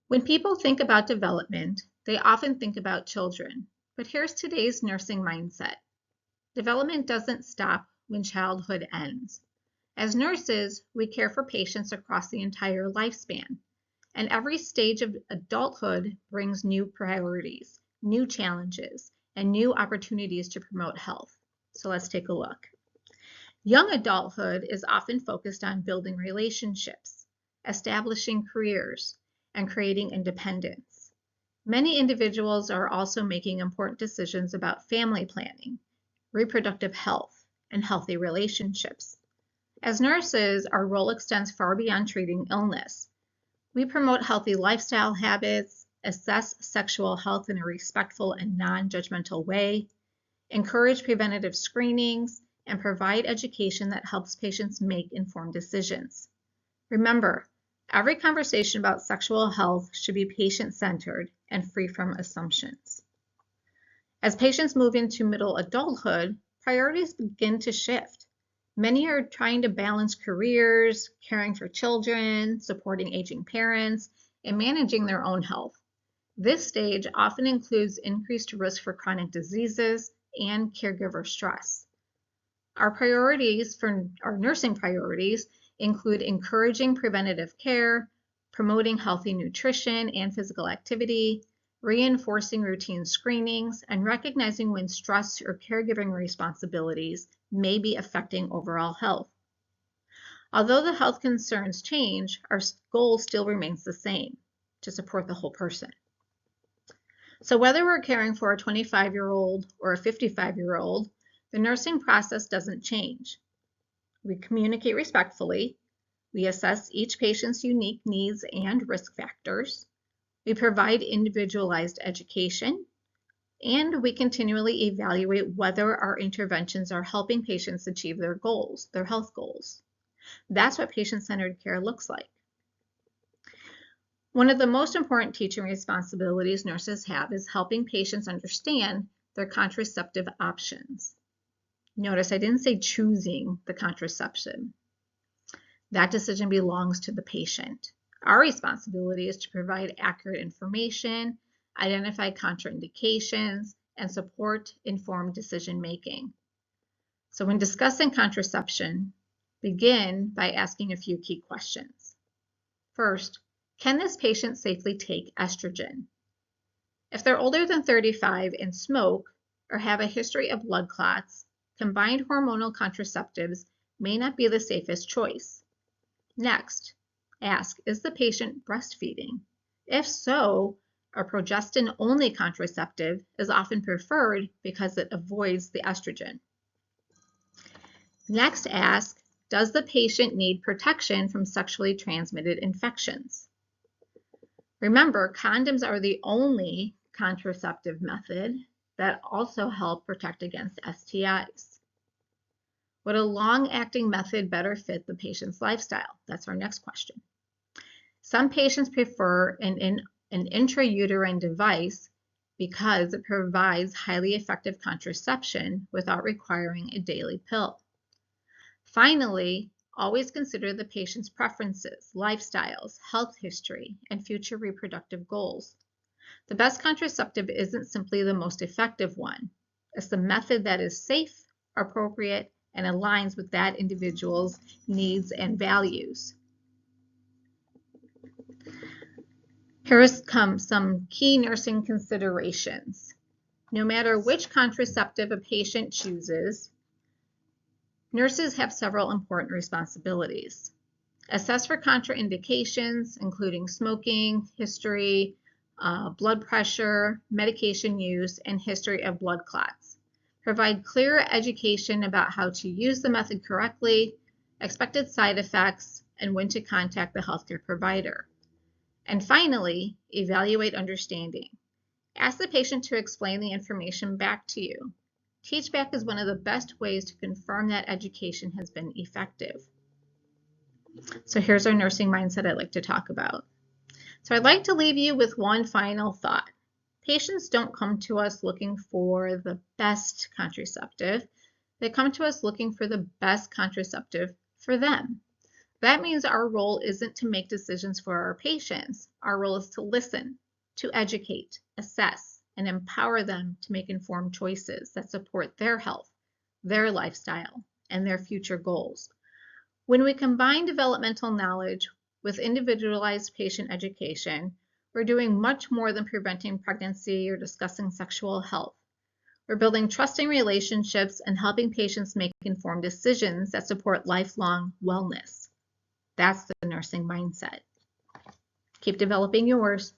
When people think about development, they often think about children. But here's today's nursing mindset. Development doesn't stop when childhood ends. As nurses, we care for patients across the entire lifespan. And every stage of adulthood brings new priorities, new challenges, and new opportunities to promote health. So let's take a look. Young adulthood is often focused on building relationships, establishing careers, and creating independence. Many individuals are also making important decisions about family planning, reproductive health, and healthy relationships. As nurses, our role extends far beyond treating illness. We promote healthy lifestyle habits, assess sexual health in a respectful and non-judgmental way, encourage preventative screenings, and provide education that helps patients make informed decisions. Remember, every conversation about sexual health should be patient-centered and free from assumptions. As patients move into middle adulthood, priorities begin to shift. Many are trying to balance careers, caring for children, supporting aging parents, and managing their own health. This stage often includes increased risk for chronic diseases and caregiver stress. Our nursing priorities include encouraging preventative care, promoting healthy nutrition and physical activity, reinforcing routine screenings, and recognizing when stress or caregiving responsibilities may be affecting overall health. Although the health concerns change, our goal still remains the same, to support the whole person. So whether we're caring for a 25-year-old or a 55-year-old, the nursing process doesn't change. We communicate respectfully, we assess each patient's unique needs and risk factors, we provide individualized education, and we continually evaluate whether our interventions are helping patients achieve their goals, their health goals. That's what patient-centered care looks like. One of the most important teaching responsibilities nurses have is helping patients understand their contraceptive options. Notice I didn't say choosing the contraception. That decision belongs to the patient. Our responsibility is to provide accurate information, identify contraindications, and support informed decision making. So when discussing contraception, begin by asking a few key questions. First, can this patient safely take estrogen? If they're older than 35 and smoke or have a history of blood clots, combined hormonal contraceptives may not be the safest choice. Next, ask, is the patient breastfeeding? If so, a progestin-only contraceptive is often preferred because it avoids the estrogen. Next, ask, does the patient need protection from sexually transmitted infections? Remember, condoms are the only contraceptive method that also help protect against STIs. Would a long-acting method better fit the patient's lifestyle? That's our next question. Some patients prefer an intrauterine device because it provides highly effective contraception without requiring a daily pill. Finally, always consider the patient's preferences, lifestyles, health history, and future reproductive goals. The best contraceptive isn't simply the most effective one. It's the method that is safe, appropriate, and aligns with that individual's needs and values. Here come some key nursing considerations. No matter which contraceptive a patient chooses, nurses have several important responsibilities. Assess for contraindications, including smoking, history, blood pressure, medication use, and history of blood clots. Provide clear education about how to use the method correctly, expected side effects, and when to contact the healthcare provider. And finally, evaluate understanding. Ask the patient to explain the information back to you. Teach back is one of the best ways to confirm that education has been effective. So here's our nursing mindset I'd like to talk about. So I'd like to leave you with one final thought. Patients don't come to us looking for the best contraceptive. They come to us looking for the best contraceptive for them. That means our role isn't to make decisions for our patients. Our role is to listen, to educate, assess, and empower them to make informed choices that support their health, their lifestyle, and their future goals. When we combine developmental knowledge with individualized patient education, we're doing much more than preventing pregnancy or discussing sexual health. We're building trusting relationships and helping patients make informed decisions that support lifelong wellness. That's the nursing mindset. Keep developing yours.